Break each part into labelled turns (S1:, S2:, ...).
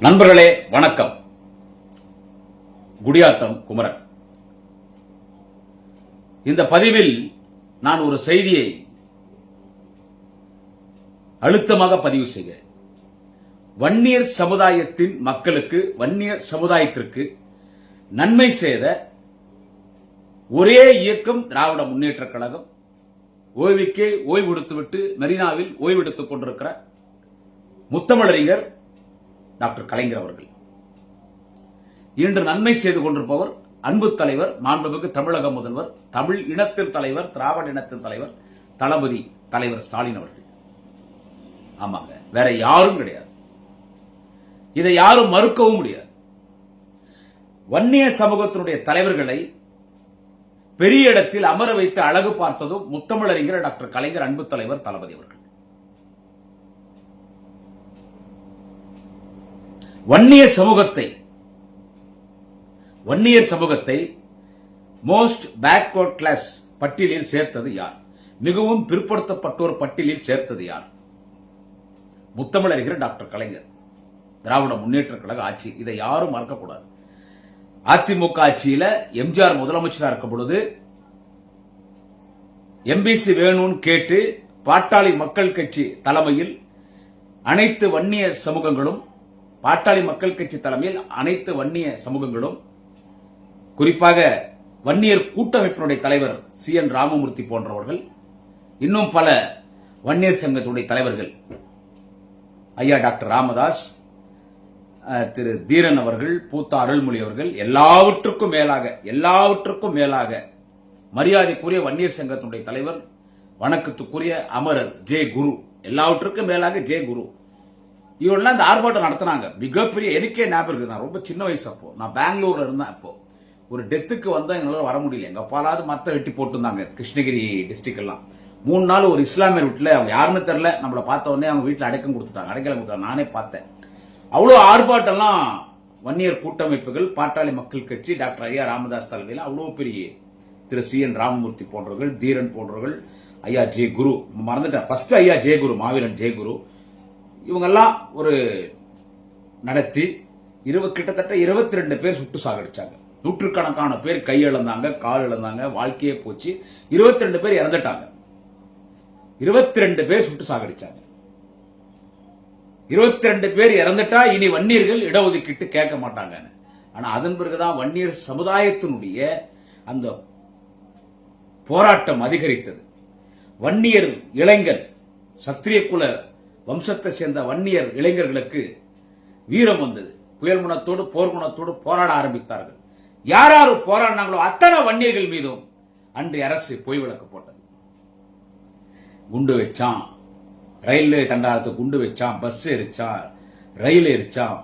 S1: நண்பர்களே வணக்கம். குடியாத்தம் குமரன். இந்த பதிவில் நான் ஒரு செய்தியை அழுத்தமாக பதிவு செய்கிறேன். வன்னியர் சமுதாயத்தின் மக்களுக்கு, வன்னியர் சமுதாயத்திற்கு நன்மை செய்த ஒரே இயக்கம் திராவிட முன்னேற்ற கழகம். ஓய்வுக்கே ஓய்வெடுத்துவிட்டு மெரினாவில் ஓய்வெடுத்துக் கொண்டிருக்கிற முத்தமிழறிஞர் டாக்டர் கலைஞர் அவர்கள். இன்று நன்மை செய்து கொண்டிருப்பவர் அன்பு தலைவர், மாண்புமிகு தமிழக முதல்வர், தமிழ் இனத்தின் தலைவர், திராவிட இனத்தின் தலைவர், தளபதி தலைவர் ஸ்டாலின் அவர்கள். ஆமாங்க, வேற யாரும் கிடையாது. இதை யாரும் மறுக்கவும் முடியாது. வன்னிய சமூகத்தினுடைய தலைவர்களை பெரிய இடத்தில் அமர வைத்து அழகு பார்த்ததும் முத்தமிழறிஞர் டாக்டர் கலைஞர், அன்பு தலைவர், தளபதி அவர்கள். வன்னியர் சமூகத்தை மோஸ்ட் பேக்வர்ட் கிளாஸ் பட்டியலில் சேர்த்தது யார்? மிகவும் பிற்படுத்தப்பட்டோர் பட்டியலில் சேர்த்தது யார்? முத்தமிழறிஞர் டாக்டர் கலைஞர். திராவிட முன்னேற்ற கழக ஆட்சி. இதை யாரும் மறக்கக்கூடாது. அதிமுக ஆட்சியில எம்ஜிஆர் முதலமைச்சராக இருக்கும் பொழுது எம்பிசி வேணும்னு கேட்டு பாட்டாளி மக்கள் கட்சி தலைமையில் அனைத்து வன்னிய சமூகங்களும், பாட்டாளி மக்கள் கட்சி தலைமையில் அனைத்து வன்னிய சமூகங்களும், குறிப்பாக வன்னியர் கூட்டமைப்பினுடைய தலைவர் CN ராமமூர்த்தி போன்றவர்கள், இன்னும் பல வன்னியர் சங்கத்துடைய தலைவர்கள், ஐயா டாக்டர் ராமதாஸ், திரு தீரன் அவர்கள், பூத்தா அருள்மொழி அவர்கள், எல்லாவற்றுக்கும் மேலாக மரியாதைக்குரிய வன்னியர் சங்கத்தினுடைய தலைவர், வணக்கத்துக்குரிய அமரர் ஜே குரு, எல்லாவற்றுக்கும் மேலாக ஜே குரு, இவரெல்லாம் இந்த ஆர்ப்பாட்டம் நடத்தினாங்க. மிகப்பெரிய, எனக்கே ஞாபகம் இருக்கு. நான் ரொம்ப சின்ன வயசு, அப்போ நான் பெங்களூர்ல இருந்தேன். அப்போ ஒரு டெத்துக்கு வந்தா எங்களால வர முடியல. எங்க அப்பாலாவது மத்த வெட்டி போட்டுருந்தாங்க. கிருஷ்ணகிரி டிஸ்ட்ரிக்ட் எல்லாம் 3 நாள் ஒரு இஸ்லாமியர் வீட்டுல, அவங்க யாருன்னு தெரியல, நம்மளை பார்த்த உடனே அவங்க வீட்டுல அடைக்கலம் கொடுத்துட்டாங்க. நானே பார்த்தேன். அவ்வளவு ஆர்ப்பாட்டம்லாம் வன்னியர் கூட்டமைப்புகள், பாட்டாளி மக்கள் கட்சி, டாக்டர் ஐயா ராமதாஸ் தலைமையில் அவ்வளவு பெரிய திரு CN ராமமூர்த்தி போன்றவர்கள், தீரன் போன்றவர்கள், ஐயா ஜே குரு, மறந்துட்டேன், ஃபர்ஸ்ட் ஐயா ஜே குரு, மாவீரன் ஜே குரு, இவங்கெல்லாம் ஒரு நடத்தி கிட்டத்தட்ட 22 பேர் சுட்டு சாகடிச்சாங்க. நூற்றுக்கணக்கான பேர் கை இழந்தாங்க, கால் இழந்தாங்க, வாழ்க்கையே போச்சு. 22 பேர் இறந்துட்டாங்க. 22 பேர் சுட்டு சாகடிச்சாங்க. 22 பேர் இறந்துட்டா இனி வன்னியர்கள் இடஒதுக்கீட்டு கேட்க மாட்டாங்க. ஆனா அதன் பிறகுதான் வன்னியர் சமுதாயத்தினுடைய அந்த போராட்டம் அதிகரித்தது. வன்னியர் இளைஞர், சத்திரிய குல வம்சத்தை சேர்ந்த வன்னியர் இளைஞர்களுக்கு வீரம் வந்தது. புயல் குணத்தோடு, போர்க்குணத்தோடு போராட ஆரம்பித்தார்கள். யார் போராடினாங்களோ அத்தனை வன்னியர்கள் மீதும் அன்று அரசு பொய் விளக்கு போட்டது. குண்டு வச்சான், ரயில்வே தண்டாரத்துக்கு குண்டு வச்சான், பஸ் எரிச்சான், ரயில் எரிச்சான்,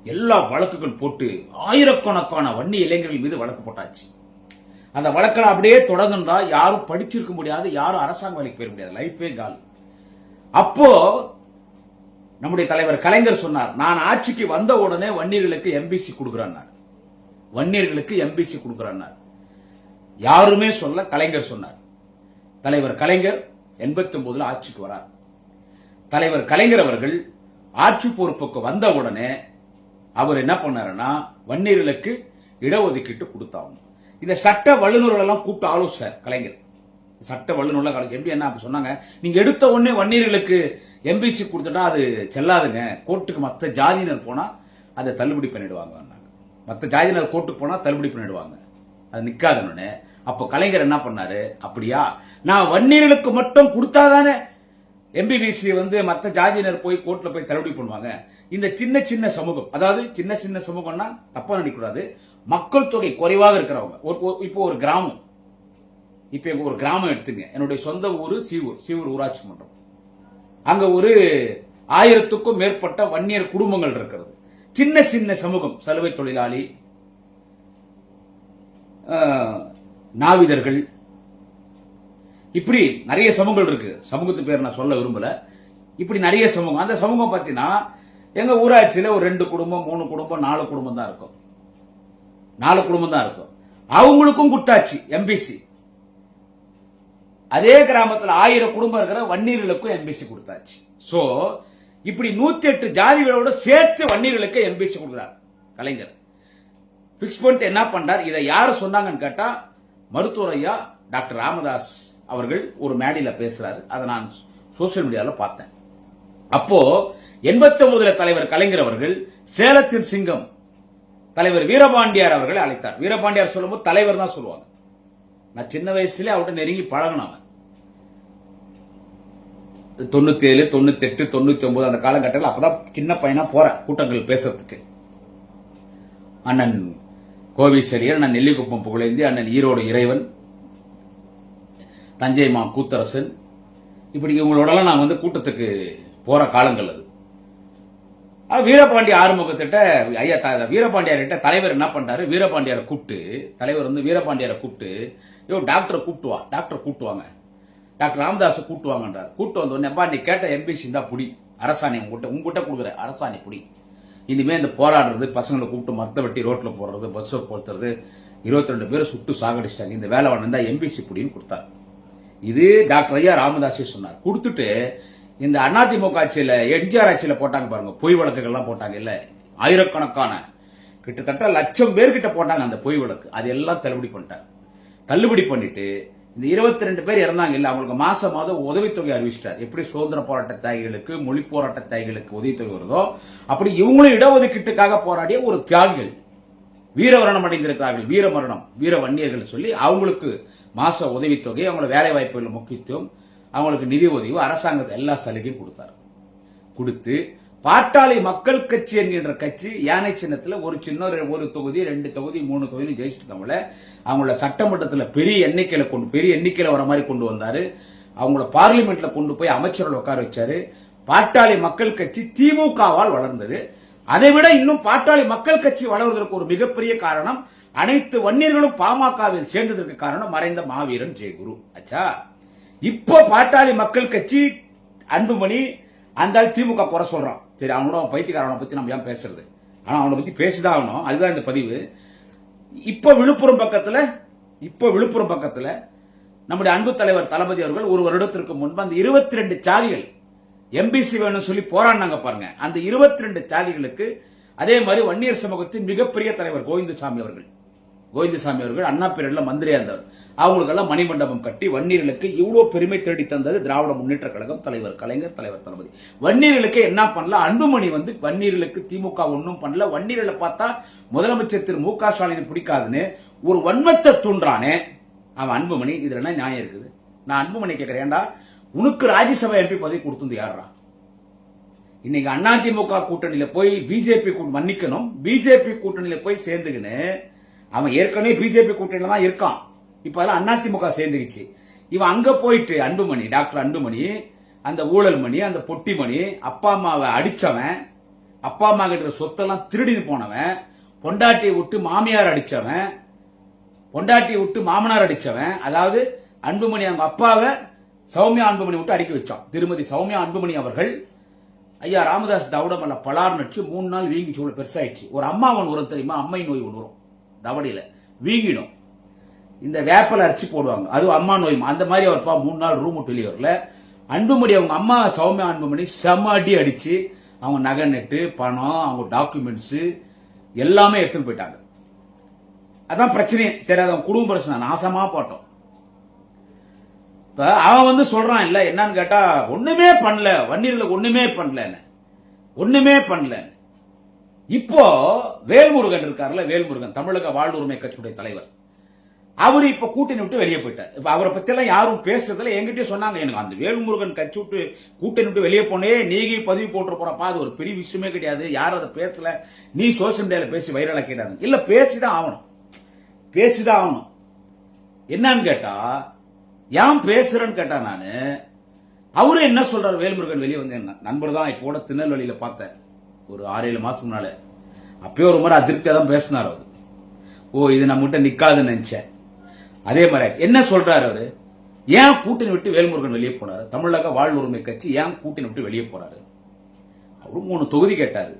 S1: எல்லா வழக்குகள் போட்டு ஆயிரக்கணக்கான வன்னிய இளைஞர்கள் மீது வழக்கு போட்டாச்சு. அந்த வழக்கில் அப்படியே தொடர்ந்தா யாரும் படிச்சிருக்க முடியாது, யாரும் அரசாங்க வேலைக்கு போயிட முடியாது, லைஃபே காலி. அப்போ நம்முடைய தலைவர் கலைஞர் சொன்னார், நான் ஆட்சிக்கு வந்த உடனே வன்னியர்களுக்கு எம்பிசி கொடுக்கிறார். வன்னியர்களுக்கு எம்பிசி கொடுக்கிறார். யாருமே சொல்ல, கலைஞர் சொன்னார். தலைவர் கலைஞர் 89 ஆட்சிக்கு வரார். தலைவர் கலைஞர் அவர்கள் ஆட்சி பொறுப்புக்கு வந்த உடனே அவர் என்ன பண்ணாருன்னா, வன்னியர்களுக்கு இடஒதுக்கீட்டு கொடுத்தாங்க. இந்த சட்ட வல்லுநர்கள் எல்லாம் கூப்பிட்டு ஆலோசிச்சார் கலைஞர். சட்ட வல்லுநர்கள் எப்படி என்ன சொன்னாங்க, நீங்க எடுத்த உடனே வன்னியர்களுக்கு எம்பிசி கொடுத்துட்டா அது செல்லாதுங்க, கோர்ட்டுக்கு மற்ற ஜாதியினர் போனா அதை தள்ளுபடி பண்ணிடுவாங்க. மற்ற ஜாதியினர் கோர்ட்டுக்கு போனா தள்ளுபடி பண்ணிடுவாங்க, அது நிக்காதுன்னு. அப்போ கலைஞர் என்ன பண்ணாரு, அப்படியா நான் வன்னியர்களுக்கு மட்டும் கொடுத்தாதானே எம்பிபிசி மற்ற ஜாதியினர் போய் கோர்ட்ல போய் தள்ளுபடி பண்ணுவாங்க. இந்த சின்ன சின்ன சமூகம், அதாவது சின்ன சமூகம்னா தப்பா நினைக்கூடாது, மக்கள் தொகை குறைவாக இருக்கிறவங்க. இப்போ ஒரு கிராமம், இப்ப எங்க ஒரு கிராமம் எடுத்துங்க, என்னுடைய சொந்த ஊரு சீவூர் ஊராட்சி மன்றம். அங்க ஒரு 1000க்கும் மேற்பட்ட வன்னியர் குடும்பங்கள் இருக்கிறது. சின்ன சமூகம், சலுகை தொழிலாளி, நாவிதர்கள், இப்படி நிறைய சமூகங்கள் இருக்கு. சமூகத்து பேர் நான் சொல்ல விரும்பல. இப்படி நிறைய சமூகம். அந்த சமூகம் பாத்தீங்கன்னா எங்க ஊராட்சியில ஒரு 2 குடும்பம், 3 குடும்பம், 4 குடும்பம் தான் இருக்கும். 4 குடும்பம் தான் இருக்கும். அவங்களுக்கும் கொடுத்தாச்சு எம்பிசி. அதே கிராமத்தில் 1000 குடும்பம் இருக்கிற வன்னியர்களுக்கும் எம்பிசி கொடுத்தாச்சு. சோ இப்படி 108 ஜாதிகளோட சேர்த்து வன்னியர்களுக்கு எம்பிசி கொடுக்கிறார் கலைஞர். பிக்ஸ் பண்ணிட்டு என்ன பண்றார்? இதை யாரு சொன்னாங்கன்னு கேட்டா மருத்துவர் ஐயா டாக்டர் ராமதாஸ் அவர்கள் ஒரு மேடையில பேசுறாரு. அதை நான் சோசியல் மீடியால பார்த்தேன். அப்போ 89 தலைவர் கலைஞர் அவர்கள் சேலத்தின் சிங்கம் தலைவர் வீரபாண்டியார் அவர்களை அழைத்தார். வீரபாண்டியார் சொல்லும்போது தலைவர் தான் சொல்லுவாங்க. நான் சின்ன வயசுல அவர்கிட்ட நெருங்கி பழகினவன். 97, 98, 99 அந்த காலகட்டத்தில் அப்பதான் சின்ன பையனா போறேன் கூட்டங்கள் பேசுறதுக்கு. அண்ணன் கோவிசெழியன், அண்ணன் நெல்லிக்குப்பம் புகழேந்தி, அண்ணன் ஈரோடு இறைவன், தஞ்சை மா கூத்தரசன், இப்படி இவங்களோடலாம் நான் வந்து கூட்டத்துக்கு போற காலங்கள் அது. வீரபாண்டி ஆறுமுகத்திட்ட ஐயா வீரபாண்டியார்கிட்ட தலைவர் என்ன பண்றாரு? வீரபாண்டியாரை கூப்பிட்டு தலைவர் வந்து வீரபாண்டியாரை கூப்பிட்டு டாக்டரை கூப்பிட்டு வா, டாக்டர் கூப்பிட்டுவாங்க, டாக்டர் ராமதாஸ் கூப்பிட்டுவாங்கன்றார். கூப்பிட்டு வந்த உடனே நீ கேட்ட எம்பிசி தான் புடி, அரசாணை உங்ககிட்ட கொடுக்குற அரசாணை புடி. இனிமே இந்த போராடுறது, பசங்களை கூப்பிட்டு மரத்தை வெட்டி ரோட்ல போடுறது, பஸ் போடுறது, 22 பேரை சுட்டு சாகடிச்சிட்டாங்க, இந்த வேலை வந்தா எம்பிசி புடின்னு கொடுத்தார். இது டாக்டர் ஐயா ராமதாஸே சொன்னார். கொடுத்துட்டு இந்த அதிமுக ஆட்சியில எம்ஜிஆர் ஆட்சியில போட்டாங்க பாருங்க, பொய் வழக்குகள்லாம் போட்டாங்க இல்ல, ஆயிரக்கணக்கான கிட்டத்தட்ட 1,00,000 பேர்கிட்ட போட்டாங்க அந்த பொய் வழக்கு. அது எல்லாம் தள்ளுபடி பண்ணிட்டார். தள்ளுபடி பண்ணிட்டு இந்த 22 பேர் இறந்தாங்க இல்ல, அவங்களுக்கு மாதம் உதவித்தொகை அறிவிச்சிட்டார். எப்படி சுதந்திர போராட்ட தியாகிகளுக்கு, மொழி போராட்ட தியாகிகளுக்கு உதவித்தொகை வருதோ அப்படி இவங்களும் இடஒதுக்கீட்டுக்காக போராடிய ஒரு தியாகிகள் வீரமரணம் அடைந்திருக்கிறார்கள். வீரமரணம், வீர வன்னியர்கள் சொல்லி அவங்களுக்கு மாச உதவித்தொகை, அவங்களோட வேலை வாய்ப்புகள் முக்கியத்துவம், அவங்களுக்கு நிதி உதவி, அரசாங்கத்தை எல்லா சலுகையும் கொடுத்தார். கொடுத்து பாட்டாளி மக்கள் கட்சி என்கின்ற கட்சி யானை சின்னத்தில் ஒரு சின்ன ஒரு தொகுதி, 2 தொகுதி, 3 தொகுதி ஜெயிச்சுட்டு தமிழ அவங்கள சட்டமன்றத்தில் பெரிய எண்ணிக்கையில வர மாதிரி கொண்டு வந்தாரு. அவங்கள பார்லிமெண்ட்ல கொண்டு போய் அமைச்சர்கள் உட்கார வச்சாரு. பாட்டாளி மக்கள் கட்சி திமுகவால் வளர்ந்தது. அதை விட இன்னும் பாட்டாளி மக்கள் கட்சி வளர்வதற்கு ஒரு மிகப்பெரிய காரணம் அனைத்து வன்னியர்களும் பாமகவில் சேர்ந்ததற்கு காரணம் மறைந்த மாவீரன் ஜெயகுரு. ஆச்சா, இப்போ பாட்டாளி மக்கள் கட்சி அன்புமணி அந்த திமுக குறை சொல்றான். சரி, அவனோட பைத்தியக்காரனை பத்தி நம்ம ஏன் பேசுறது? ஆனா அவனை பத்தி பேசிதான் ஆகணும். அதுதான் இந்த பதிவு. இப்ப விழுப்புரம் பக்கத்துல நம்முடைய அன்பு தலைவர் தளபதி அவர்கள் ஒரு வருடத்திற்கு முன்பு அந்த 22 சாதிகள் எம்பிசி வேணும் சொல்லி போராடினாங்க பாருங்க. அந்த 22 சாதிகளுக்கு அதே மாதிரி வன்னியர் சமூகத்தின் மிகப்பெரிய தலைவர் கோவிந்தசாமி அவர்கள் அண்ணா பீரியட்ல மந்திரியா இருந்தவர். அவங்களுக்கெல்லாம் மணிமண்டபம் கட்டி வன்னியர்களுக்கு இவ்வளவு பெருமை தேடி தந்தது திராவிட முன்னேற்ற கழகம், தலைவர் கலைஞர், தலைவர் தளபதி. வன்னியர்களுக்கு என்ன பண்ணல? அன்புமணி வந்து வன்னியர்களுக்கு திமுக ஒன்னும் பண்ணல. வன்னியர்களை பார்த்தா முதலமைச்சர் திரு மு க ஸ்டாலின் பிடிக்காதுன்னு ஒரு வன்மத்தை தூண்டானே அவன் அன்புமணி. இதுல என்ன நியாயம் இருக்குது? நான் அன்புமணி கேட்கிறேன், ஏண்டா உனக்கு ராஜ்யசபா எம்பி பதவி கொடுத்தது யாரா? இன்னைக்கு அதிமுக கூட்டணியில போய் பிஜேபி மன்னிக்கணும், பிஜேபி கூட்டணியில போய் சேர்ந்துக்கின்னு அவன் ஏற்கனவே பிஜேபி கூட்டணியில தான் இருக்கான். இப்ப அதெல்லாம் அதிமுக சேர்ந்துக்கிச்சு. இவன் அங்க போயிட்டு அன்புமணி, டாக்டர் அன்புமணி, அந்த ஊழல் மணி, அந்த பொட்டி மணி, அப்பா அம்மாவை அடிச்சவன், அப்பா அம்மா கிட்ட சொத்தெல்லாம் திருடின்னு போனவன், பொண்டாட்டியை விட்டு மாமியார் அடிச்சவன், பொண்டாட்டியை விட்டு மாமனார் அடிச்சவன், அதாவது அன்புமணி அவங்க அப்பாவை சௌமியா அன்புமணி விட்டு அடிக்க வச்சான். திருமதி சௌமியா அன்புமணி அவர்கள் ஐயா ராமதாஸ் தவடமல்ல பலார் நடிச்சு 3 நாள் வீங்கி சூழல் பெருசாயிடுச்சு. ஒரு அம்மாவன் வரும் தெரியுமா? அம்மை நோய் ஒன்று வரும், தவடையில வீங்கிடும். இந்த வேப்பல அரைச்சு போடுவாங்க, அது அம்மா நோய். அந்த மாதிரி அவர்ப்பா 3 நாள் ரூம் விட்டு வெளியே வரல. அன்புமணி அவங்க அம்மா சௌமியா அன்புமணி செம்ம அடி அடிச்சு அவங்க நகை நெட்டு, பணம், அவங்க டாக்குமெண்ட்ஸ் எல்லாமே எடுத்துட்டு போயிட்டாங்க. அதான் பிரச்சனையே. சரி, அவன் குடும்ப பிரச்சனை நாசமா போட்டோம். இப்ப அவன் வந்து சொல்றான் இல்ல, என்னன்னு கேட்டா ஒண்ணுமே பண்ணல, வன்னியர்களுக்கு ஒண்ணுமே பண்ணல. இப்போ வேல்முருகன் இருக்காருல்ல, வேல்முருகன் தமிழக வாழ்வுரிமை கட்சியுடைய தலைவர், அவரு இப்ப கூட்டணி விட்டு வெளியே போயிட்டார். இப்ப அவரை பத்தி எல்லாம் யாரும் பேசுறதுல என்கிட்ட சொன்னாங்க, எனக்கு அந்த வேல்முருகன் கட்சி விட்டு கூட்டணி விட்டு வெளியே போனே நீங்க பதிவு போட்டு போறப்பா, அது ஒரு பெரிய விஷயமே கிடையாது, யாரும் அதை பேசல, நீ சோசியல் மீடியால பேசி வைரலா கேட்டாங்க. இல்ல, பேசிதான் ஆகணும். என்னன்னு கேட்டா, ஏன் பேசுறேன்னு கேட்டா, நானு அவரு என்ன சொல்றாரு? வேல்முருகன் வெளியே வந்து நண்பர் தான் இப்போ திருநெல்வேலியில பார்த்தேன் ஒரு 6-7 மாசம் முன்னால. அப்பயே ஒரு மாதிரி அதிருப்தியா தான் பேசினார் அவரு. இது நம்மகிட்ட நிக்காதுன்னு நினைச்சேன். அதே மாதிரி என்ன சொல்றாரு அவரு? ஏன் கூட்டணி விட்டு வேல்முருகன் வெளியே போனாரு? தமிழக வாழ்வுரிமை கட்சி ஏன் கூட்டணி விட்டு வெளியே போறாரு? அவரு 3 தொகுதி கேட்டாரு.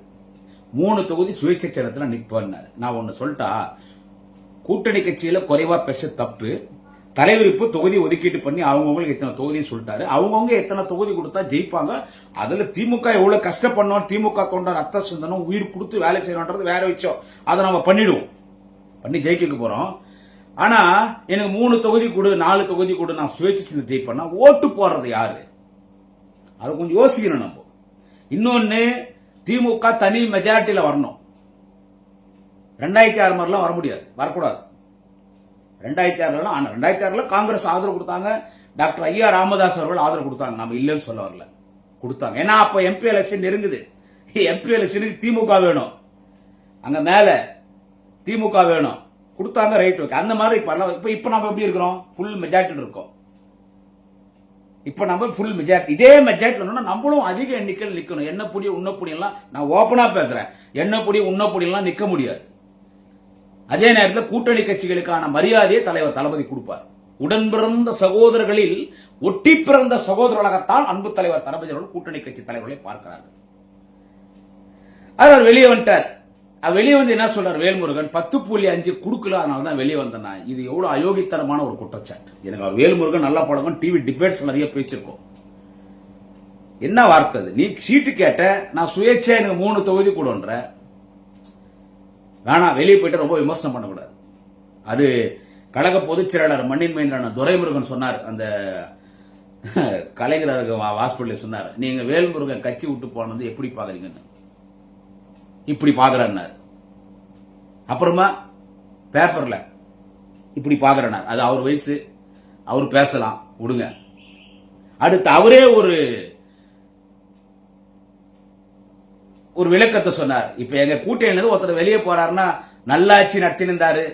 S1: 3 தொகுதி சுயேட்சை சின்னத்துல நிப்பாரு. நான் ஒன்னு சொல்லிட்டா, கூட்டணி கட்சியில குறைவா பேச தப்பு, தலைவர் இப்போ தொகுதி ஒதுக்கீட்டு பண்ணி அவங்கவுங்களுக்கு எத்தனை தொகுதின்னு சொல்லிட்டாரு. அவங்கவுங்க எத்தனை தொகுதி கொடுத்தா ஜெயிப்பாங்க. அதுல திமுக எவ்வளவு கஷ்டப்படணும், திமுக தொண்டர் ரத்த சிந்தனம் உயிர் கொடுத்து வேலை செய்யணும்ன்றது வேற விஷயம். அதை நம்ம பண்ணிடுவோம், பண்ணி ஜெயிக்க போறோம். ஆனா எனக்கு 3 தொகுதி கொடு, 4 தொகுதி கொடு, நான் சுயேட்சை சின்ன ஜெயிப்பேன்னா ஓட்டு போடுறது யாரு? அதை கொஞ்சம் யோசிக்கணும் நம்ம. இன்னொன்னு, திமுக தனி மெஜாரிட்டியில வரணும். 2006 மாதிரிலாம் வர முடியாது, வரக்கூடாது. 2006 காங்கிரஸ் ஆதரவு கொடுத்தாங்க, டாக்டர் ஐயா ராமதாஸ் அவர்கள் ஆதரவு கொடுத்தாங்க. நம்ம இல்லைன்னு சொல்ல வரல, கொடுத்தாங்க. ஏன்னா அப்ப எம்பி எலெக்ஷன் நெருங்குது. எம்பி எலெக்ஷனுக்கு திமுக வேணும், அங்க மேல திமுக வேணும், கொடுத்தாங்க. Right, okay. அந்த மாதிரி இப்ப நம்ம எப்படி இருக்கிறோம்? ஃபுல் மெஜாரிட்டி இருக்கோம். இப்ப நம்ம ஃபுல் மெஜாரிட்டி, இதே மெஜாரிட்டி நம்மளும் அதிக எண்ணிக்கையில் நிக்கணும். என்ன புடி உன்ன புடியெல்லாம் நான் ஓபனா பேசுறேன். என்ன புடி உன்ன புடியெல்லாம் நிக்க முடியாது. அதே நேரத்தில் கூட்டணி கட்சிகளுக்கான மரியாதையை தலைவர் தளபதி கொடுப்பார். உடன் பிறந்த சகோதரர்களில் ஒட்டி பிறந்த சகோதரர்களாகத்தான் அன்பு தலைவர் தளபதி அவர்கள் கூட்டணி கட்சி தலைவர்களை பார்க்கிறார்கள். அவர் வெளியே வந்துட்டார். வெளியே வந்து என்ன சொல்றார் வேல்முருகன்? 10.5 கொடுக்கல, அதனால தான் வெளியே வந்தேன். இது எவ்வளவு அயோக்கியத்தனமான ஒரு குற்றச்சாட்டு. எனக்கு அவர் வேல்முருகன் நல்லா பழகும், டிவி டிபேட்ஸ் நிறைய பேசிருக்கோம். என்ன வார்த்தை? நீ சீட்டு கேட்ட, நான் சுயேட்சையா எனக்கு 3 தொகுதி கொடுன்ற, வேணாம் வெளியே போயிட்டு ரொம்ப விமர்சனம் பண்ணக்கூடாது. அது கழக பொதுச் செயலாளர் மண்ணின் மைந்தரான துரைமுருகன் சொன்னார், அந்த கலைஞர் ஹாஸ்பிட்டல் சொன்னார், நீங்க வேல்முருகன் கட்சி விட்டு போனது எப்படி பாக்குறீங்கன்னு. இப்படி பாக்குறாரு. அப்புறமா பேப்பர்ல இப்படி பாக்குறார். அது அவர் வயசு, அவர் பேசலாம், விடுங்க. அடுத்து அவரே ஒரு விளக்கத்தை சொன்னார். இப்ப எங்க கூட்டணியில ஒருத்தர் வெளியே போறாருன்னா, நல்லாட்சி நடத்தினாரு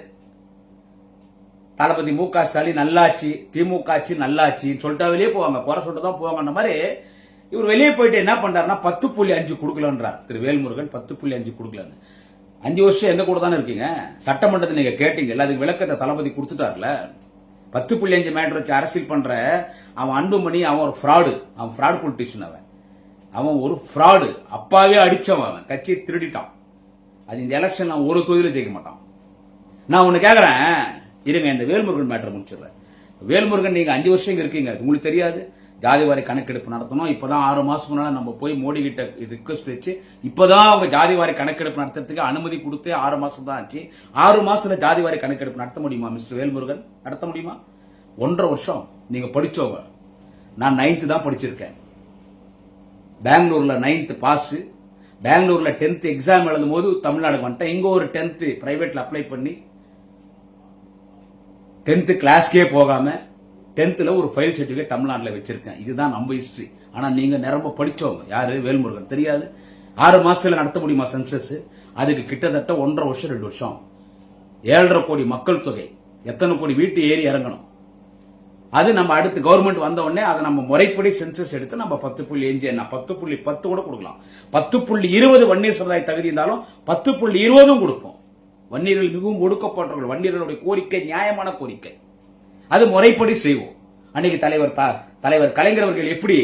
S1: தளபதி மு க ஸ்டாலின், நல்லாட்சி, திமுக ஆட்சி நல்லாட்சின்னு சொல்லிட்டா வெளியே போவாங்க, குறை சொல்லிட்டு தான் போவாங்கன்ற மாதிரி. இவர் வெளியே போயிட்டு என்ன பண்றாருன்னா 10.5 கொடுக்கலன்றார் திரு வேல்முருகன். 10.5 கொடுக்கலன்னு 5 வருஷம் எங்க கூட தானே இருக்கீங்க? சட்டமன்றத்தில் நீங்க கேட்டீங்க, அதுக்கு விளக்கத்தை தளபதி கொடுத்துட்டார்ல. 10.5 மேட்டர் வச்சு அரசியல் பண்ற அவன் அன்புமணி, அவன் ஒரு ஃப்ராடு, அவன் ஃப்ராட் பொலிட்டிஷியன், அவன் ஒரு ஃப்ராடு, அப்பாவே அடிச்சவன், அவன் கட்சியை திருடிட்டான். அது இந்த எலெக்ஷன் நான் ஒரு தொகுதியில ஜெயிக்க மாட்டான். நான் ஒண்ணு கேக்குறேன், இருங்க, இந்த வேல்முருகன் மேட்டர் முடிச்சிடுறேன். வேல்முருகன் நீங்க 5 வருஷம் இங்க இருக்கீங்க, உங்களுக்கு தெரியாது ஜாதிவாரி கணக்கெடுப்பு நடத்தணும். இப்பதான் 6 மாசம் முன்னால நம்ம போய் மோடி கிட்ட ரிக்வெஸ்ட் வச்சு இப்பதான் அவங்க ஜாதிவாரி கணக்கெடுப்பு நடத்துறதுக்கு அனுமதி கொடுத்து 6 மாசம் தான் ஆச்சு. 6 மாசத்துல ஜாதிவாரி கணக்கெடுப்பு நடத்த முடியுமா மிஸ்டர் வேல்முருகன்? நடத்த முடியுமா? 1.5 வருஷம் நீங்க படிச்சவங்க. நான் 9th தான் படிச்சிருக்கேன். பெங்களூர்ல 9th பாஸ், பெங்களூர்ல 10th எக்ஸாம் எழுதும் போது தமிழ்நாடு வந்துட்டேன். இங்க ஒரு 10th பிரைவேட்ல அப்ளை பண்ணி 10th கிளாஸ்க்கே போகாம 10th ஒரு ஃபைல் சர்டிபிகேட் தமிழ்நாட்டில் வச்சிருக்கேன். இதுதான் நம்ம ஹிஸ்டரி. ஆனா நீங்க நிரம்ப படிச்சவங்க. யாரு? வேல்முருகன் தெரியாது. 6 மாசத்துல நடத்த முடியுமா சென்சஸ்? அதுக்கு கிட்டத்தட்ட 1.5 வருஷம் 2 வருஷம். 7.5 கோடி மக்கள் தொகை, எத்தனை கோடி வீட்டு ஏறி இறங்கணும். அது நம்ம அடுத்து கவர்மெண்ட் வந்த உடனே அதை நம்ம முறைப்படி சென்சஸ் எடுத்து நம்ம 10.5 என்ன 10.10 கூட கொடுக்கலாம். 10.20 வன்னியர் சமுதாய தகுதி இருந்தாலும் 10.20 கொடுப்போம். வன்னியர்கள் மிகவும் ஒடுக்கப்பட்டவர்கள். வன்னியர்களுடைய கோரிக்கை நியாயமான கோரிக்கை, அது முறைப்படி செய்வோம். அன்னைக்கு தலைவர் கலைஞர் அவர்கள் எப்படி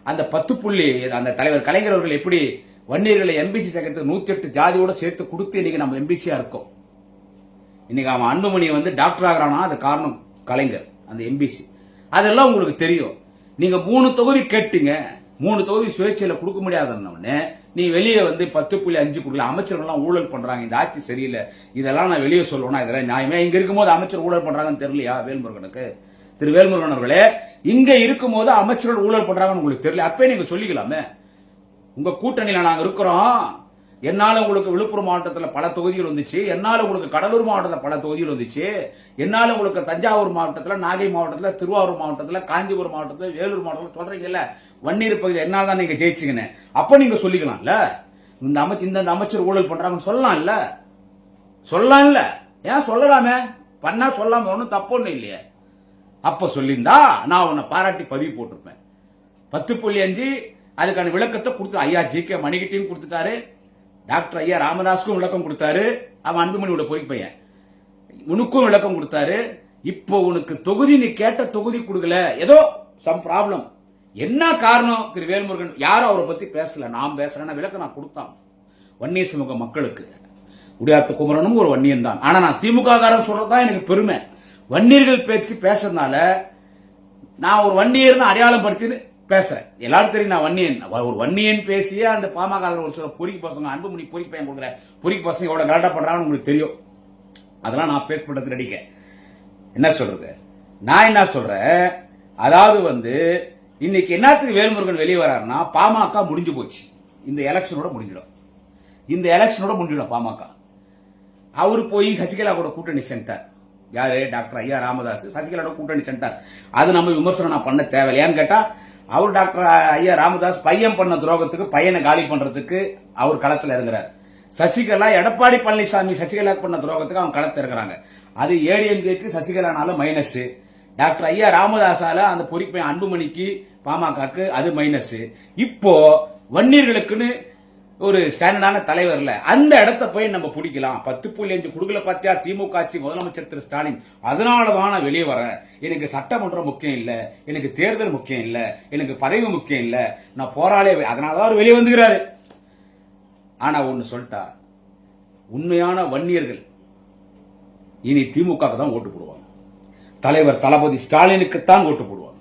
S1: அந்த 10 அந்த தலைவர் கலைஞர் அவர்கள் எப்படி வன்னியர்களை எம்பிசி சேர்க்கறதுக்கு 108 ஜாதியோட சேர்த்து கொடுத்து இன்னைக்கு நம்ம எம்பிசியா இருக்கோம். இன்னைக்கு அவன் அன்புமணி டாக்டர் ஆகிறானா, அது காரணம் கலைஞர், அந்த எம்பிசி. அதெல்லாம் உங்களுக்கு தெரியும். நீங்க 3 தொகுதி கேட்டீங்க, 3 தொகுதி சுயேட்சையில கொடுக்க முடியாதுன்னு நீ வெளியே 10.5 கொடுக்கல. அமைச்சர்கள் ஊழல் பண்றாங்க, இந்த ஆட்சி சரியில்லை, இதெல்லாம் நான் வெளியே சொல்லுவேன்னா இதெல்லாம் நியாயமே? இங்க இருக்கும்போது அமைச்சர் ஊழல் பண்றாங்கன்னு தெரியலையா வேல்முருகனுக்கு? திரு வேல்முருகன் அவர்களே, இங்க இருக்கும்போது அமைச்சர்கள் ஊழல் பண்றாங்கன்னு உங்களுக்கு தெரியல? அப்பே நீங்க சொல்லிக்கலாமே. உங்க கூட்டணியில நாங்க இருக்கிறோம். என்னால உங்களுக்கு விழுப்புரம் மாவட்டத்தில் பல தொகுதிகள் வந்துச்சு, என்னால உங்களுக்கு கடலூர் மாவட்டத்தில் பல தொகுதிகள் வந்துச்சு, என்னால உங்களுக்கு தஞ்சாவூர் மாவட்டத்தில், நாகை மாவட்டத்தில், திருவாரூர் மாவட்டத்தில், காஞ்சிபுரம் மாவட்டத்தில், வேலூர் மாவட்டத்தில் சொல்றீங்கல்ல வன்னியர் பகுதி என்னால தான் நீங்க ஜெயிச்சிங்கன்னு. அப்ப நீங்க சொல்லிக்கலாம்ல, இந்த அமைச்சர் ஊழல் பண்றாங்கன்னு சொல்லலாம்ல, சொல்லலாம்ல. ஏன் சொல்லலாமே? பண்ணா சொல்லாம ஒன்னும் தப்பு ஒண்ணு இல்லையே. அப்ப சொல்லியிருந்தா நான் உன்னை பாராட்டி பதிவு போட்டிருப்பேன். 10.5 அதுக்கான விளக்கத்தை கொடுத்து ஐயா ஜி.கே. மணிகிட்டையும் கொடுத்துட்டாரு, டாக்டர் ஐயா ராமதாஸுக்கும் விளக்கம் கொடுத்தாரு, அவன் அன்புமணியோட பொய் பையன் உனக்கும் விளக்கம் கொடுத்தாரு. இப்போ உனக்கு தொகுதி நீ கேட்ட தொகுதி கொடுக்கல, ஏதோ சம் ப்ராப்ளம். என்ன காரணம்? திரு வேல்முருகன் யாரும் அவரை பத்தி பேசல, நான் பேசுறேன்னா விளக்கம் நான் கொடுத்தான் வன்னிய சமூக மக்களுக்கு. உடையாத்த குமரனும் ஒரு வன்னியன் தான். ஆனா நான் திமுக காரன் சொல்றதுதான் எனக்கு பெருமை. வன்னியர்கள் பேச்சு பேசுறதுனால நான் ஒரு வன்னியர்னு அடையாளம் படுத்தி பேசுறேன். எல்லாரும் தெரியும் நான் வன்னியன். ஒரு வன்னியன் பேசிய அந்த பாமக ஒரு சில பொறிக்கு பசங்க அன்புமணி பொறிக்கு பையன் கொடுக்குற பொறிக்கு பசங்க எவ்வளவு கரெக்டா பண்றாங்கன்னு உங்களுக்கு தெரியும். அதெல்லாம் நான் பேஸ் பண்றது நடிக்க என்ன சொல்றது. நான் என்ன சொல்றேன், அதாவது இன்னைக்கு என்னத்துக்கு வேல்முருகன் வெளியே வராருன்னா பாமக முடிஞ்சு போச்சு. இந்த எலெக்ஷனோட முடிஞ்சிடும் பாமக. அவரு போய் சசிகலா கூட கூட்டணி சென்றார். யாரு? டாக்டர் ஐயா ராமதாஸ் சசிகலாவோட கூட்டணி சென்றார். அது நம்ம விமர்சனம் நான் பண்ண தேவையில்லையான்னு கேட்டா, அவர் டாக்டர் ஐயா ராமதாஸ் பையன் பண்ண துரோகத்துக்கு பையனை காலி பண்றதுக்கு அவர் களத்தில் இருக்கிறார். சசிகலா எடப்பாடி பழனிசாமி சசிகலா பண்ண துரோகத்துக்கு அவங்க களத்தில் இருக்கிறாங்க. அது ஏடிஎம்கேக்கு சசிகலானால மைனஸ், டாக்டர் ஐயா ராமதாசால அந்த பொறிப்பை அன்புமணிக்கு பாமகக்கு அது மைனஸ். இப்போ வன்னியர்களுக்குன்னு ஒரு ஸ்டாண்டர்டான தலைவர் இல்ல, அந்த இடத்தை போய் நம்ம பிடிக்கலாம். 10.5 குடுக்கல பாத்தியா திமுக ஆட்சி முதலமைச்சர் திரு ஸ்டாலின். அதனாலதான் நான் வெளியே வரேன். எனக்கு சட்டமன்றம் முக்கியம் இல்ல, எனக்கு தேர்தல் முக்கியம் இல்ல, எனக்கு பதவி முக்கியம் இல்ல, நான் போராளே. அதனாலதான் அவர் வெளியே வந்துகிறாரு. ஆனா ஒன்னு சொல்லிட்டா, உண்மையான வன்னியர்கள் இனி திமுக தான் ஓட்டு போடுவாங்க. தலைவர் தளபதி ஸ்டாலினுக்குத்தான் ஓட்டு போடுவாங்க,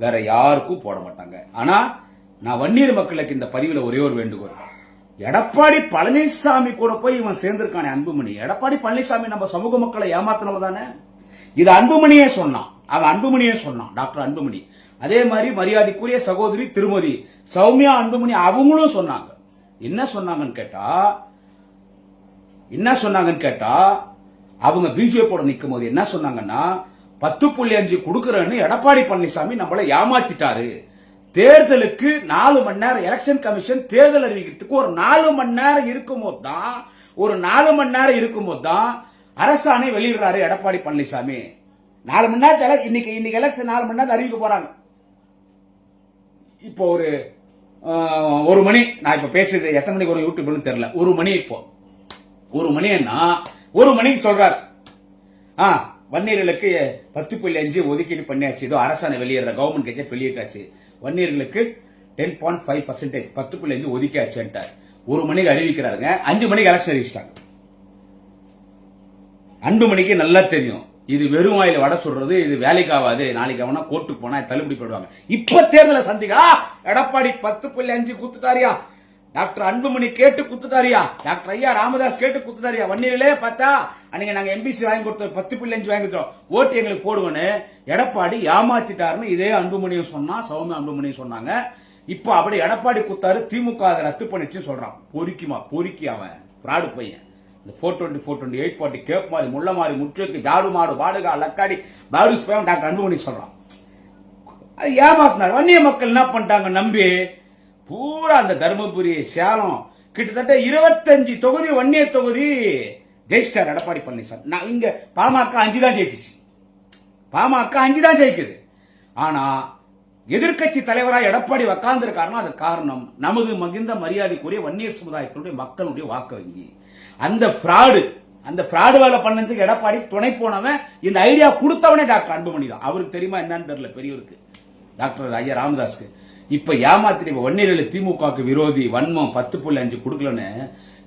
S1: வேற யாருக்கும் போட மாட்டாங்க. ஆனா நான் வன்னியர் மக்களுக்கு இந்த பதிவுல ஒரே ஒரு வேண்டுகோள், எடப்பாடி பழனிசாமி கூட போய் இவன் சேர்ந்திருக்கானே அன்புமணி. எடப்பாடி பழனிசாமி நம்ம சமூக மக்களை ஏமாத்தினவ தானே. இது அன்புமணியே சொன்னான், அவன் அன்புமணியே சொன்னான், டாக்டர் அன்புமணி. அதே மாதிரி மரியாதைக்குரிய சகோதரி திருமதி சௌமியா அன்புமணி அவங்களும் சொன்னாங்க. என்ன சொன்னாங்கன்னு கேட்டா அவங்க பிஜேபியோட நிக்கும் போது என்ன சொன்னாங்கன்னா, 10.5 கொடுக்கறன்னு எடப்பாடி பழனிசாமி நம்மள ஏமாத்திட்டாரு. தேர்தலுக்கு 4 மணி நேரம் எலெக்ஷன் கமிஷன் தேர்தல் அறிவிக்கிறதுக்கு ஒரு 4 மணி நேரம் இருக்கும்போது தான் அரசாணை வெளியிடுறாரு எடப்பாடி பழனிசாமி. 4 மணி நேரத்தில் இன்னைக்கு எலெக்ஷன் 4 மணி நேரம் அறிவிக்க போறாங்க. இப்போ ஒரு மணி, நான் இப்ப பேசுறது எத்தனை மணிக்கு ஒரு யூடியூப்னு தெரியல, ஒரு மணி. இப்போ ஒரு மணின்னா ஒரு மணிக்கு சொல்றாரு, வன்னியர்களுக்கு 10.5 ஒதுக்கீடு பண்ணியாச்சு, ஏதோ அரசாணை வெளியிடுற கவர்மெண்ட் கேட்க வெளியிட்டாச்சு, வன்னியர்களுக்கு 10.5% 10.5 ஒதுக்கியாச்சுட்டார். ஒரு மணிக்கு அறிவிக்கிறாருங்க, 5 மணிக்கு எலெக்ஷன் அறிவிச்சிட்டாங்க. அன்புமணிக்கு நல்லா தெரியும் இது வெறும் வாயில வடை சொல்றது இது வேலைக்கு ஆகாது, நாளைக்கு அவனா கோர்ட்டுக்கு போனா தள்ளுபடி போடுவாங்க. இப்ப தேர்தலை சந்திக்கா எடப்பாடி 10.5 குத்துட்டாரியா, டாக்டர் அன்புமணி கேட்டு குத்துட்டாரியா, டாக்டர் ஐயா ராமதாஸ் கேட்டு குத்துட்டாரியா. வன்னியர்களே பார்த்தா அன்னைக்கு நாங்க எம்பிசி வாங்கி கொடுத்தோம், 10.5 வாங்கி கொடுத்தோம், ஓட்டு எங்களுக்கு போடுவோன்னு எடப்பாடி ஏமாத்திட்டாருன்னு இதே அன்புமணியும் சொன்னா, சௌமியா அன்புமணியும் சொன்னாங்க. இப்ப அப்படி எடப்பாடி குத்தாரு, திமுக அதை ரத்து பண்ணிட்டு சொல்றான். பொறுக்கி அவன் பிராடு பையன். இந்த 420 420 840 கேப் மாதிரி முள்ள மாதிரி முற்றுக்கு ஜாடு மாடு பாடுகா லக்காடி பாடு டாக்டர் அன்புமணி சொல்றான். அது ஏமாத்தினார். வன்னிய மக்கள் என்ன பண்ணிட்டாங்க நம்பி பூரா அந்த தருமபுரி சேலம் கிட்டத்தட்ட 25 தொகுதி வன்னியர் தொகுதி ஜெயிச்சிட்டார் எடப்பாடி பழனிசாமி. நான் இங்க பாமக 5 தான் ஜெயிச்சிச்சு, பாமக 5 தான் ஜெயிக்குது. ஆனா எதிர்கட்சி தலைவராக எடப்பாடி உட்கார்ந்திருக்காருன்னா அது காரணம் நமது மகிழ்ந்த மரியாதைக்குரிய வன்னியர் சமுதாயத்தினுடைய மக்களுடைய வாக்கு வங்கி. அந்த பிராடு வேலை பண்ணதுக்கு எடப்பாடி துணை போனவன், இந்த ஐடியா கொடுத்தவனே டாக்டர் அன்புமணி தான். அவருக்கு தெரியுமா என்னன்னு தெரியல பெரியவருக்கு, டாக்டர் ஐயா ராமதாஸ்க்கு. இப்ப ஏமாத்திரி வன்னியர்கள் திமுக விரோதி வன்மம் 10.5 கொடுக்கலன்னு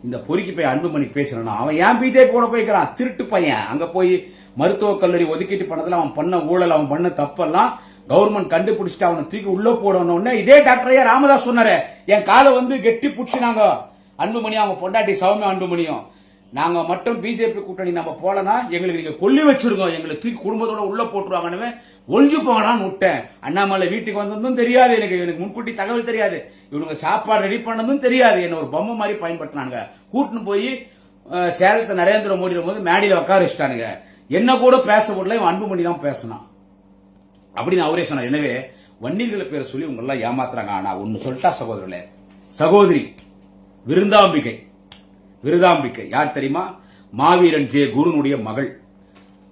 S1: இந்த பொறுக்கி போய் அன்புமணி பேசுறான். அவன் ஏன் பிஜேபி போட போய்க்கிறான், திருட்டு பையன். அங்க போய் மருத்துவக் கல்லூரி ஒதுக்கீட்டு பண்ணதுல அவன் பண்ண ஊழல், அவன் பண்ண தப்பெல்லாம் கவர்மெண்ட் கண்டுபிடிச்சிட்டு அவனை தூக்கி உள்ள போடணும்னு இதே டாக்டர் ஐயா ராமதாஸ் சொன்னாரு. என் காலை கெட்டி புடிச்சுனாங்க அன்புமணி, அவங்க பொண்டாட்டி சௌமியா அன்புமணியும். நாங்க மட்டும் பிஜேபி கூட்டணி நம்ம போலனா எங்களுக்கு நீங்க கொல்லி வச்சிருக்கோம், எங்களுக்கு தூக்கி குடும்பத்தோட உள்ள போட்டுருவாங்கன்னு ஒழிஞ்சு போங்களான்னு விட்டேன். அண்ணாமலை வீட்டுக்கு வந்ததும் தெரியாது எனக்கு முன்கூட்டி தகவல் தெரியாது, இவனுங்க சாப்பாடு ரெடி பண்ணதும் தெரியாது, என்ன ஒரு பொம்மை மாதிரி பயன்படுத்தினாங்க. கூட்டுன்னு போய் சேலத்தை நரேந்திர மோடி போது மேடையில உட்கார வச்சுட்டானுங்க. என்ன கூட பேச முடியல, இவன் அன்புமணி தான் பேசினான் அப்படின்னு அவரே சொன்னார். எனவே வன்னியர்களை பேரை சொல்லி உங்க எல்லாம் ஏமாத்துறாங்க. ஆனா ஒன்னு சொல்லிட்டா சகோதரர்களே, சகோதரி விருதாம்பிகை யார் தெரியுமா? மாவீரன் ஜே குருனுடைய மகள்.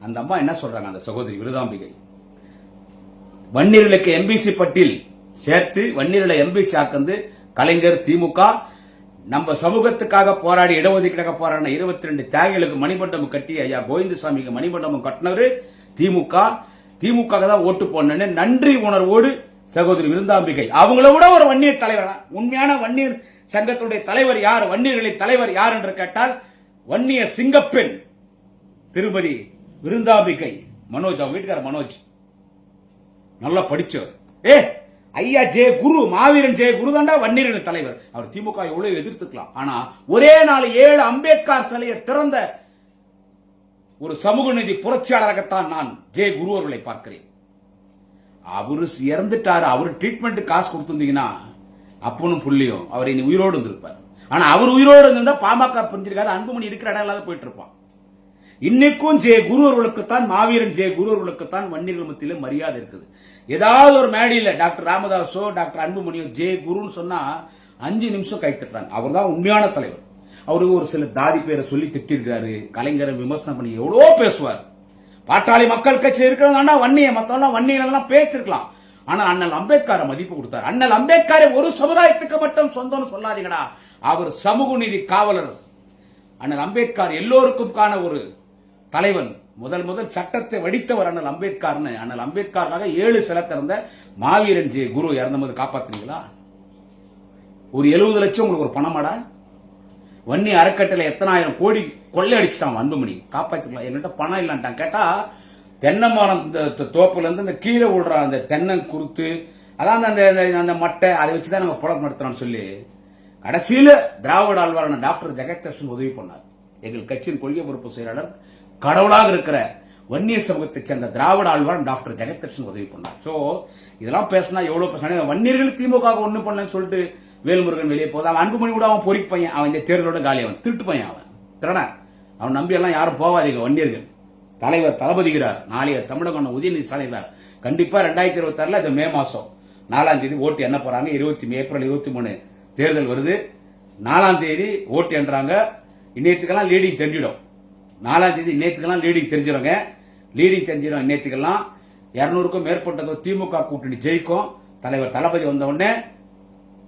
S1: அந்த அம்மா என்ன சொல்றாங்க, அந்த சகோதரி விருதாம்பிகை, வன்னியர்களுக்கு எம்பிசி பட்டியல் சேர்த்து வன்னியர்களை எம்பிசி ஆக்கந்து கலைஞர் திமுக நம்ம சமூகத்துக்காக போராடி இடஒதுக்கீடாக போராடின 22 தியாகிகளுக்கு மணிமண்டபம் கட்டி ஐயா கோவிந்தசாமிக்கு மணிமண்டபம் கட்டினவரு திமுக தான் ஓட்டு போடணும்னு நன்றி உணர்வோடு சகோதரி விருந்தாம்பிகை. அவங்கள விட ஒரு வன்னியர் தலைவர், உண்மையான வன்னியர் சங்கத்துடைய தலைவர் யார், வன்னியர்களின் தலைவர் யார் என்று கேட்டால் வன்னிய சிங்கப்பெண் திருமதி விருந்தாம்பிகை மனோஜ், அவங்க வீட்டுக்கார மனோஜ் நல்லா படிச்சவர். ஐயா ஜெய குரு, மாவீரன் ஜெய குரு தாண்டா வன்னியர்கள் தலைவர். அவர் திமுக எவ்வளவு எதிர்த்துக்கலாம், ஆனா ஒரே நாள் 7 அம்பேத்கர் சிலையை திறந்த ஒரு சமூக நீதி புரட்சியாளராகத்தான் நான் ஜெய குரு அவர்களை பார்க்கிறேன். அவரு இறந்துட்டாரு, அவரு ட்ரீட்மெண்ட் காசு கொடுத்திருந்தீங்கன்னா அப்பனும் புள்ளியும் அவர் இனி உயிரோடு இருந்திருப்பார். ஆனா அவர் உயிரோடு இருந்தா பாமக புரிஞ்சிருக்காது, அன்புமணி இருக்கிற இடம் இல்லாத போயிட்டு இருப்பான். இன்னைக்கும் ஜெய குரு அவர்களுக்குத்தான், மாவீரன் ஜெய குரு அவர்களுக்குத்தான் வன்னியர்கள் மத்தியில மரியாதை இருக்குது. ஏதாவது ஒரு மேடையில் டாக்டர் ராமதாஸோ டாக்டர் அன்புமணியோ ஜெய குருன்னு சொன்னா 5 நிமிஷம் கை தட்டுறாங்க. அவர் தான் உண்மையான தலைவர். அவருக்கு ஒரு சில தாதி பேரை சொல்லி திட்டிருக்காரு, கலைஞரை விமர்சனம் பண்ணி எவ்வளோ பேசுவார். பாட்டாளி மக்கள் கட்சி இருக்கிறதா வன்னிய, மத்தவெல்லாம் வன்னியெல்லாம் பேசிருக்கலாம். ஆனா அண்ணல் அம்பேத்கரை மதிப்பு கொடுத்தார். அண்ணல் அம்பேத்கரை ஒரு சமுதாயத்துக்கு மட்டும் சொந்தம்னு சொல்லாதீங்கடா, அவர் சமூக நீதி காவலர். அண்ணல் அம்பேத்கர் எல்லோருக்கும் காண ஒரு தலைவன். முதல் சட்டத்தை வடித்தவர் அண்ணல் அம்பேத்கர்னு. அண்ணல் அம்பேத்கருக்காக 7 சிலை திறந்த மாவீரன் ஜெய குரு இறந்தபோது காப்பாத்துறீங்களா? ஒரு 70 லட்சம் உங்களுக்கு ஒரு பணமாடா? வன்னி அறக்கட்டளை எத்தனாயிரம் கோடி கொள்ளை அடிச்சுட்டான் அன்புமணி, காப்பாத்திக்கலாம். என்கிட்ட பணம் இல்லான்ட்டான். கேட்டா தென்னை மரம் தோப்புல இருந்து இந்த கீழே விடுற அந்த தென்னை குறுத்து, அதான் அந்த மட்டை அதை வச்சுதான் நாங்க புழக்கம் நடத்துறோம்னு சொல்லி கடைசியில திராவிட ஆழ்வாரான டாக்டர் ஜெகதர்ஷன் உதவி பண்ணார். எங்கள் கட்சியின் கொள்கை பொறுப்பு செயலாளர், கடவுளாக இருக்கிற வன்னிய சமூகத்தை சேர்ந்த திராவிட ஆழ்வார் டாக்டர் ஜெகதர்ஷன் உதவி பண்ணார். சோ இதெல்லாம் பேசினா எவ்வளவு பேசினா, வன்னியர்கள் திமுக ஒண்ணு பண்ணலன்னு சொல்லிட்டு வேல்முருகன் வெளியே போதா. அவன் அன்புமணி கூட அவன் பொறிக்கு பையன், அவன் இந்த தேர்தலோட காலி, அவன் திருட்டு பையன், அவன் திறன. அவன் நம்பி எல்லாம் யாரும் போவாதீங்க. வன்னியர்கள் தலைவர் தளபதிகிறார், நாளைய தமிழக உதயநிதி ஸ்டாலின் கண்டிப்பா 2026 இது மே மாசம் 4ஆம் தேதி ஓட்டு எண்ண போறாங்க. ஏப்ரல் 23 தேர்தல் வருது. 4ஆம் தேதி ஓட்டு என்றாங்க. இன்னத்துக்கெல்லாம் லீடிங் தெரிஞ்சிடும். 4ஆம் தேதி இன்னத்துக்கெல்லாம் லீடிங் தெரிஞ்சிடுங்க. லீடிங் தெரிஞ்சிடும். இன்னத்துக்கெல்லாம் 200க்கும் மேற்பட்டதோ திமுக கூட்டணி ஜெயிக்கும். தலைவர் தளபதி வந்த உடனே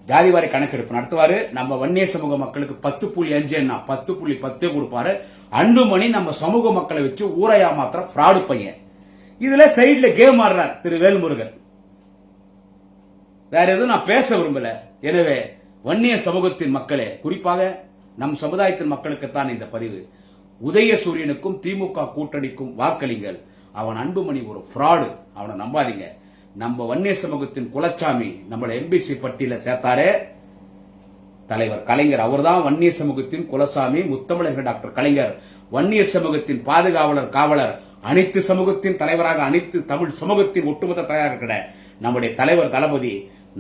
S1: ஜாதிவாரி கணக்கெடுப்பு நடத்துவாரு. நம்ம வன்னிய சமூக மக்களுக்கு 10.5 10.10 கொடுப்பாரு. அன்புமணி நம்ம சமூக மக்களை வச்சு ஊரையா மாத்திர ஃப்ராடு பையன். இதுல சைட்ல கேம் ஆடுறார் திரு வேல்முருகன். வேற எதுவும் நான் பேச விரும்பல. எனவே வன்னிய சமூகத்தின் மக்களே, குறிப்பாக நம் சமுதாயத்தின் மக்களுக்குத்தான் இந்த பதிவு. உதயசூரியனுக்கும் திமுக கூட்டணிக்கும் வாக்களிங்கள். அவன் அன்புமணி ஒரு ஃப்ராடு, அவனை நம்பாதீங்க. நம்ம வன்னிய சமூகத்தின் குலச்சாமி நம்மள எம்பிசி பட்டியல சேர்த்தாரே தலைவர் கலைஞர், அவர்தான் வன்னிய சமூகத்தின் குலசாமி. முத்தமிழர் டாக்டர் கலைஞர் வன்னிய சமூகத்தின் பாதுகாவலர், காவலர், அனைத்து சமூகத்தின் தலைவராக, அனைத்து தமிழ் சமூகத்தின் ஒட்டுமொத்த தலைவராக இருக்கிற நம்முடைய தலைவர் தளபதி,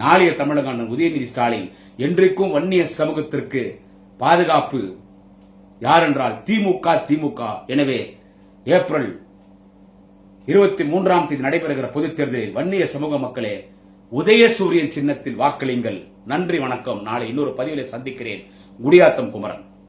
S1: நாளைய தமிழக உதயநிதி ஸ்டாலின் என்றைக்கும் வன்னிய சமூகத்திற்கு பாதுகாப்பு. யார் என்றால் திமுக. எனவே ஏப்ரல் 23ஆம் தேதி நடைபெறுகிற பொதுத் தேர்தலில் வன்னிய சமூக மக்களே, உதயசூரியன் சின்னத்தில் வாக்களியுங்கள். நன்றி, வணக்கம். நாளை இன்னொரு பதிவிலே சந்திக்கிறேன். குடியாத்தம் குமரன்.